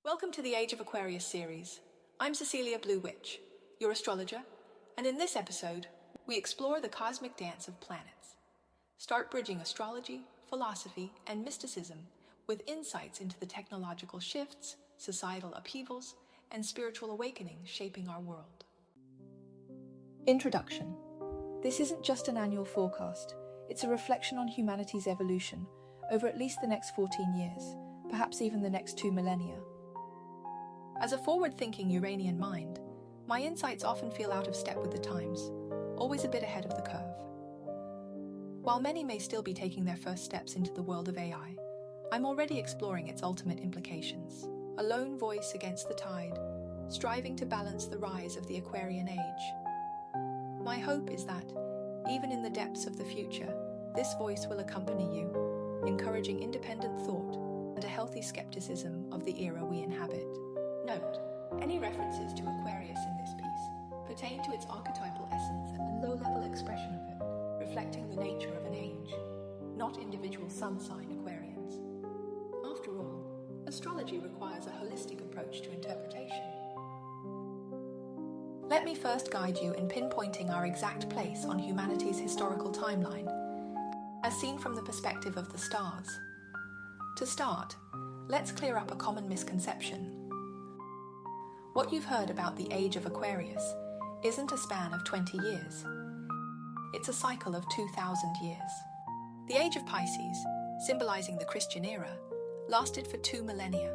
Welcome to the Age of Aquarius series. I'm Cecilia Blue Witch, your astrologer, and in this episode, we explore the cosmic dance of planets. Start bridging astrology, philosophy, and mysticism with insights into the technological shifts, societal upheavals, and spiritual awakenings shaping our world. Introduction. This isn't just an annual forecast, it's a reflection on humanity's evolution over at least the next 14 years, perhaps even the next 2 millennia. As a forward-thinking Uranian mind, my insights often feel out of step with the times, always a bit ahead of the curve. While many may still be taking their first steps into the world of AI, I'm already exploring its ultimate implications. A lone voice against the tide, striving to balance the rise of the Aquarian age. My hope is that, even in the depths of the future, this voice will accompany you, encouraging independent thought and a healthy skepticism of the era we inhabit. Note, any references to Aquarius in this piece pertain to its archetypal essence and low-level expression of it, reflecting the nature of an age, not individual sun sign Aquarians. After all, astrology requires a holistic approach to interpretation. Let me first guide you in pinpointing our exact place on humanity's historical timeline, as seen from the perspective of the stars. To start, let's clear up a common misconception. What you've heard about the Age of Aquarius isn't a span of 20 years. It's a cycle of 2,000 years. The Age of Pisces, symbolizing the Christian era, lasted for 2 millennia.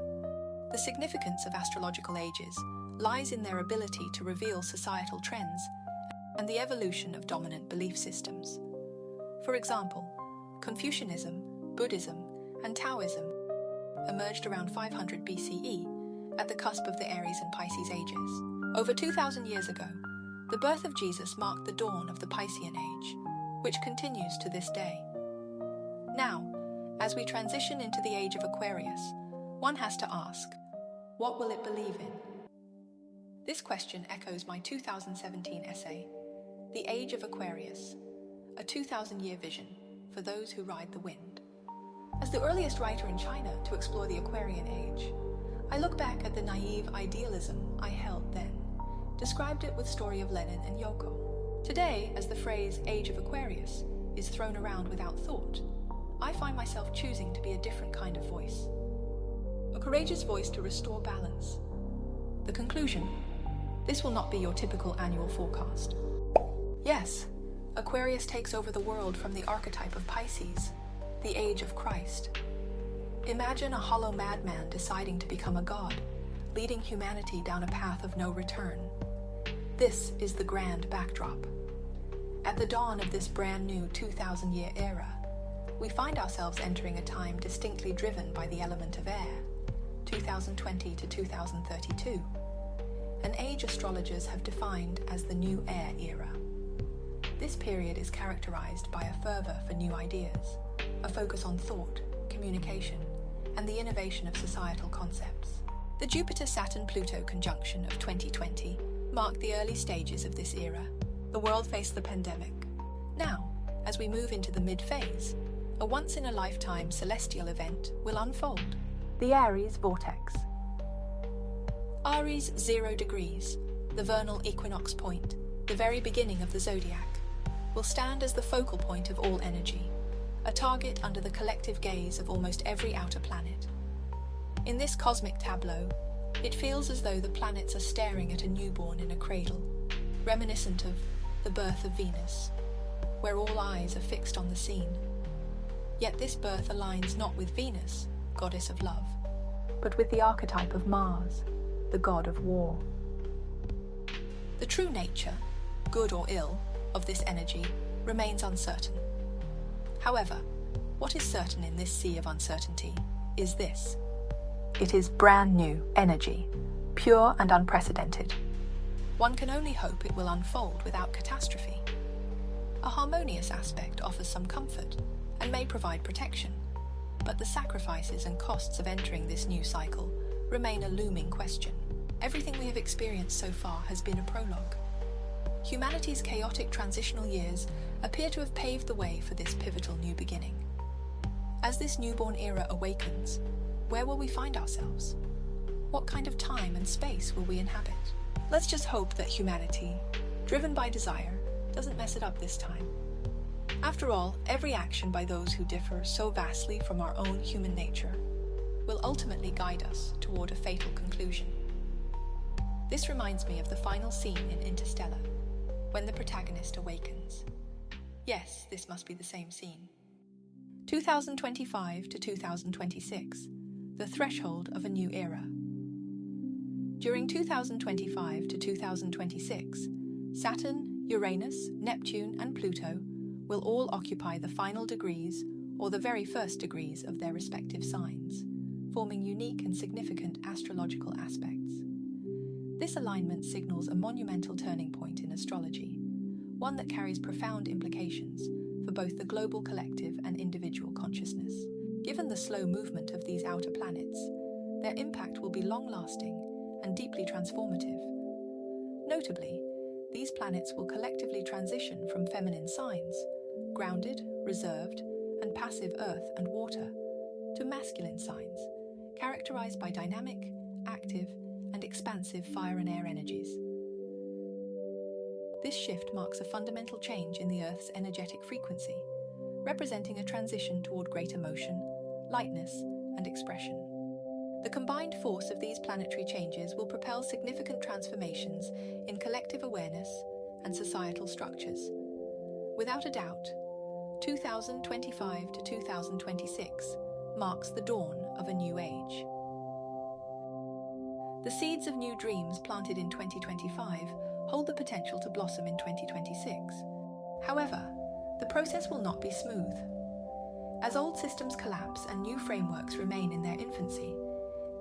The significance of astrological ages lies in their ability to reveal societal trends and the evolution of dominant belief systems. For example, Confucianism, Buddhism, and Taoism emerged around 500 BCE at the cusp of the Aries and Pisces ages. Over 2,000 years ago, the birth of Jesus marked the dawn of the Piscean age, which continues to this day. Now, as we transition into the Age of Aquarius, one has to ask, what will it believe in? This question echoes my 2017 essay, The Age of Aquarius, a 2,000-year vision for those who ride the wind. As the earliest writer in China to explore the Aquarian age, I look back at the naive idealism I held then, described it with story of Lenin and Yoko. Today, as the phrase Age of Aquarius is thrown around without thought, I find myself choosing to be a different kind of voice. A courageous voice to restore balance. The conclusion: this will not be your typical annual forecast. Yes, Aquarius takes over the world from the archetype of Pisces, the age of Christ. Imagine a hollow madman deciding to become a god, leading humanity down a path of no return. This is the grand backdrop. At the dawn of this brand new 2,000-year era, we find ourselves entering a time distinctly driven by the element of air, 2020 to 2032, an age astrologers have defined as the new air era. This period is characterized by a fervor for new ideas, a focus on thought, communication, and the innovation of societal concepts. The Jupiter-Saturn-Pluto conjunction of 2020 marked the early stages of this era. The world faced the pandemic. Now, as we move into the mid-phase, a once-in-a-lifetime celestial event will unfold. The Aries Vortex. Aries 0 degrees, the vernal equinox point, the very beginning of the zodiac, will stand as the focal point of all energy, a target under the collective gaze of almost every outer planet. In this cosmic tableau, it feels as though the planets are staring at a newborn in a cradle, reminiscent of the birth of Venus, where all eyes are fixed on the scene. Yet this birth aligns not with Venus, goddess of love, but with the archetype of Mars, the god of war. The true nature, good or ill, of this energy remains uncertain. However, what is certain in this sea of uncertainty is this: it is brand new energy, pure and unprecedented. One can only hope it will unfold without catastrophe. A harmonious aspect offers some comfort and may provide protection, but the sacrifices and costs of entering this new cycle remain a looming question. Everything we have experienced so far has been a prologue. Humanity's chaotic transitional years appear to have paved the way for this pivotal new beginning. As this newborn era awakens, where will we find ourselves? What kind of time and space will we inhabit? Let's just hope that humanity, driven by desire, doesn't mess it up this time. After all, every action by those who differ so vastly from our own human nature will ultimately guide us toward a fatal conclusion. This reminds me of the final scene in Interstellar, when the protagonist awakens. Yes, this must be the same scene. 2025 to 2026, the threshold of a new era. During 2025 to 2026, Saturn, Uranus, Neptune, and Pluto will all occupy the final degrees or the very first degrees of their respective signs, forming unique and significant astrological aspects. This alignment signals a monumental turning point in astrology, one that carries profound implications for both the global collective and individual consciousness. Given the slow movement of these outer planets, their impact will be long-lasting and deeply transformative. Notably, these planets will collectively transition from feminine signs, grounded, reserved, and passive earth and water, to masculine signs, characterized by dynamic, active, and expansive fire and air energies. This shift marks a fundamental change in the Earth's energetic frequency, representing a transition toward greater motion, lightness, and expression. The combined force of these planetary changes will propel significant transformations in collective awareness and societal structures. Without a doubt, 2025 to 2026 marks the dawn of a new age. The seeds of new dreams planted in 2025 hold the potential to blossom in 2026. However, the process will not be smooth. As old systems collapse and new frameworks remain in their infancy,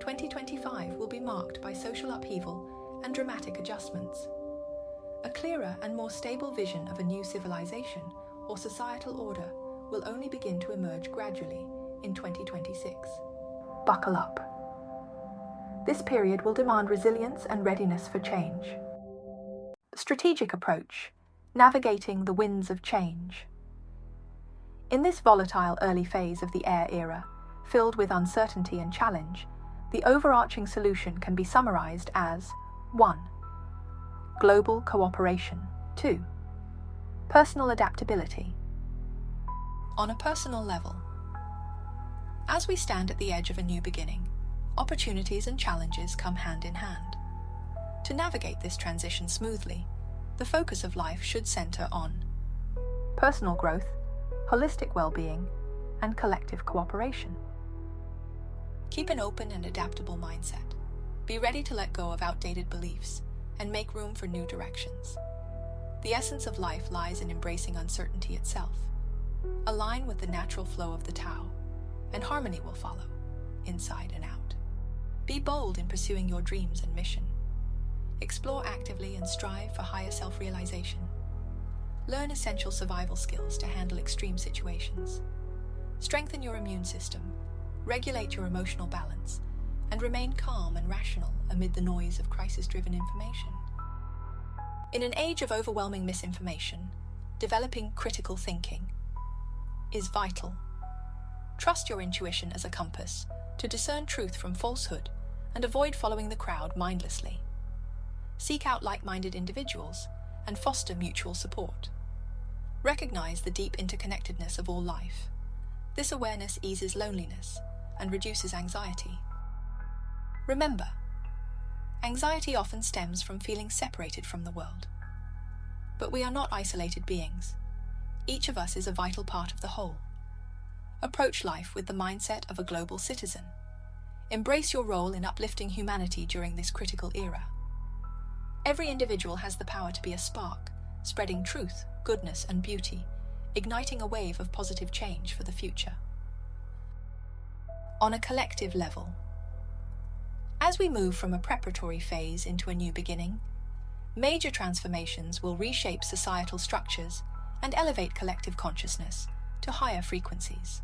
2025 will be marked by social upheaval and dramatic adjustments. A clearer and more stable vision of a new civilization or societal order will only begin to emerge gradually in 2026. Buckle up. This period will demand resilience and readiness for change. Strategic approach, navigating the winds of change. In this volatile early phase of the air era, filled with uncertainty and challenge, the overarching solution can be summarized as 1. Global cooperation. 2. Personal adaptability. On a personal level, as we stand at the edge of a new beginning, opportunities and challenges come hand in hand. To navigate this transition smoothly, the focus of life should center on personal growth, holistic well-being, and collective cooperation. Keep an open and adaptable mindset. Be ready to let go of outdated beliefs and make room for new directions. The essence of life lies in embracing uncertainty itself. Align with the natural flow of the Tao, and harmony will follow, inside and out. Be bold in pursuing your dreams and mission. Explore actively and strive for higher self-realization. Learn essential survival skills to handle extreme situations. Strengthen your immune system, regulate your emotional balance, and remain calm and rational amid the noise of crisis-driven information. In an age of overwhelming misinformation, developing critical thinking is vital. Trust your intuition as a compass to discern truth from falsehood and avoid following the crowd mindlessly. Seek out like-minded individuals and foster mutual support. Recognize the deep interconnectedness of all life. This awareness eases loneliness and reduces anxiety. Remember, anxiety often stems from feeling separated from the world. But we are not isolated beings. Each of us is a vital part of the whole. Approach life with the mindset of a global citizen. Embrace your role in uplifting humanity during this critical era. Every individual has the power to be a spark, spreading truth, goodness, and beauty, igniting a wave of positive change for the future. On a collective level, as we move from a preparatory phase into a new beginning, major transformations will reshape societal structures and elevate collective consciousness to higher frequencies.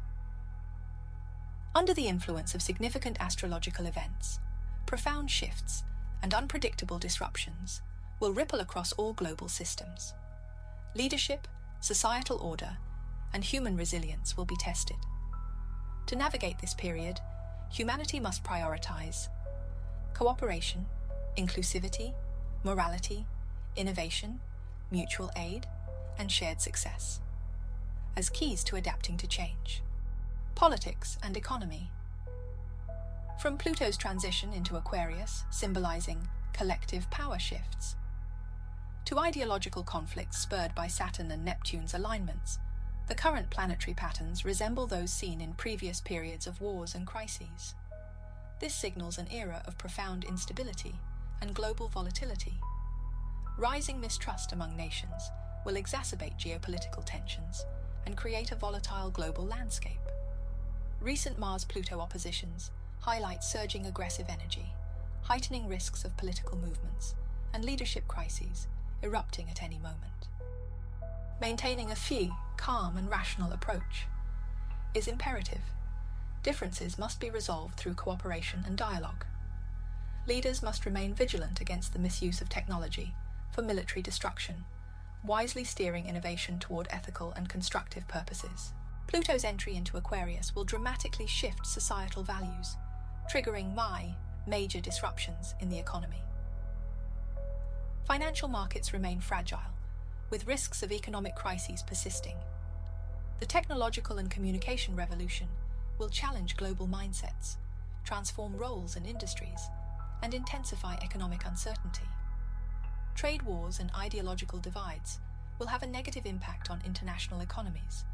Under the influence of significant astrological events, profound shifts and unpredictable disruptions will ripple across all global systems. Leadership, societal order, and human resilience will be tested. To navigate this period, humanity must prioritize cooperation, inclusivity, morality, innovation, mutual aid, and shared success as keys to adapting to change. Politics and economy. From Pluto's transition into Aquarius, symbolizing collective power shifts, to ideological conflicts spurred by Saturn and Neptune's alignments, the current planetary patterns resemble those seen in previous periods of wars and crises. This signals an era of profound instability and global volatility. Rising mistrust among nations will exacerbate geopolitical tensions and create a volatile global landscape. Recent Mars-Pluto oppositions highlight surging aggressive energy, heightening risks of political movements and leadership crises erupting at any moment. Maintaining a calm and rational approach is imperative. Differences must be resolved through cooperation and dialogue. Leaders must remain vigilant against the misuse of technology for military destruction, wisely steering innovation toward ethical and constructive purposes. Pluto's entry into Aquarius will dramatically shift societal values, triggering major disruptions in the economy. Financial markets remain fragile, with risks of economic crises persisting. The technological and communication revolution will challenge global mindsets, transform roles and industries, and intensify economic uncertainty. Trade wars and ideological divides will have a negative impact on international economies,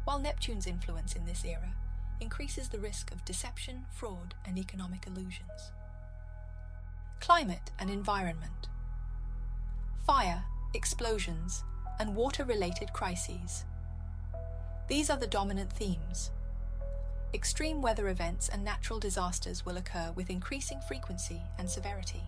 while Neptune's influence in this era increases the risk of deception, fraud, and economic illusions. Climate and environment. Fire, explosions, and water-related crises. These are the dominant themes. Extreme weather events and natural disasters will occur with increasing frequency and severity.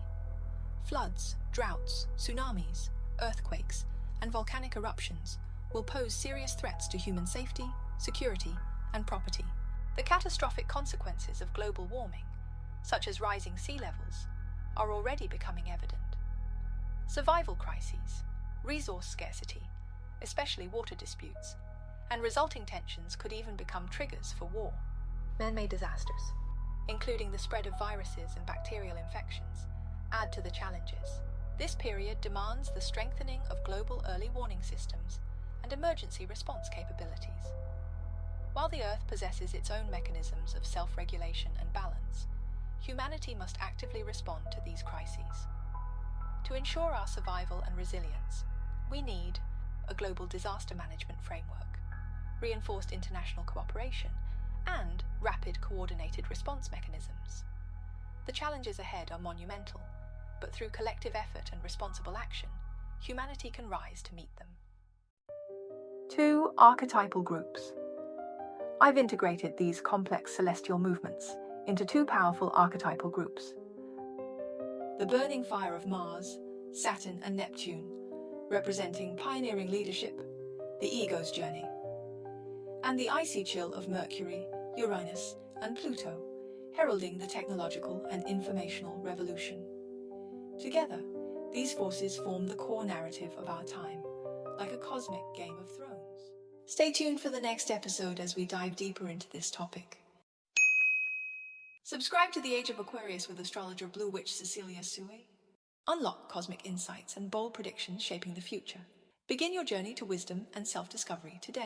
Floods, droughts, tsunamis, earthquakes, and volcanic eruptions will pose serious threats to human safety, security, and property. The catastrophic consequences of global warming, such as rising sea levels, are already becoming evident. Survival crises, resource scarcity, especially water disputes, and resulting tensions could even become triggers for war. Man-made disasters, including the spread of viruses and bacterial infections, add to the challenges. This period demands the strengthening of global early warning systems and emergency response capabilities. While the Earth possesses its own mechanisms of self-regulation and balance, humanity must actively respond to these crises. To ensure our survival and resilience, we need a global disaster management framework, reinforced international cooperation, and rapid coordinated response mechanisms. The challenges ahead are monumental, but through collective effort and responsible action, humanity can rise to meet them. 2 archetypal groups. I've integrated these complex celestial movements into 2 powerful archetypal groups. The burning fire of Mars, Saturn, and Neptune, representing pioneering leadership, the ego's journey, and the icy chill of Mercury, Uranus, and Pluto, heralding the technological and informational revolution. Together, these forces form the core narrative of our time, like a cosmic Game of Thrones. Stay tuned for the next episode as we dive deeper into this topic. Subscribe to the Age of Aquarius with Astrologer Blue Witch Cecilia Sui. Unlock cosmic insights and bold predictions shaping the future. Begin your journey to wisdom and self-discovery today.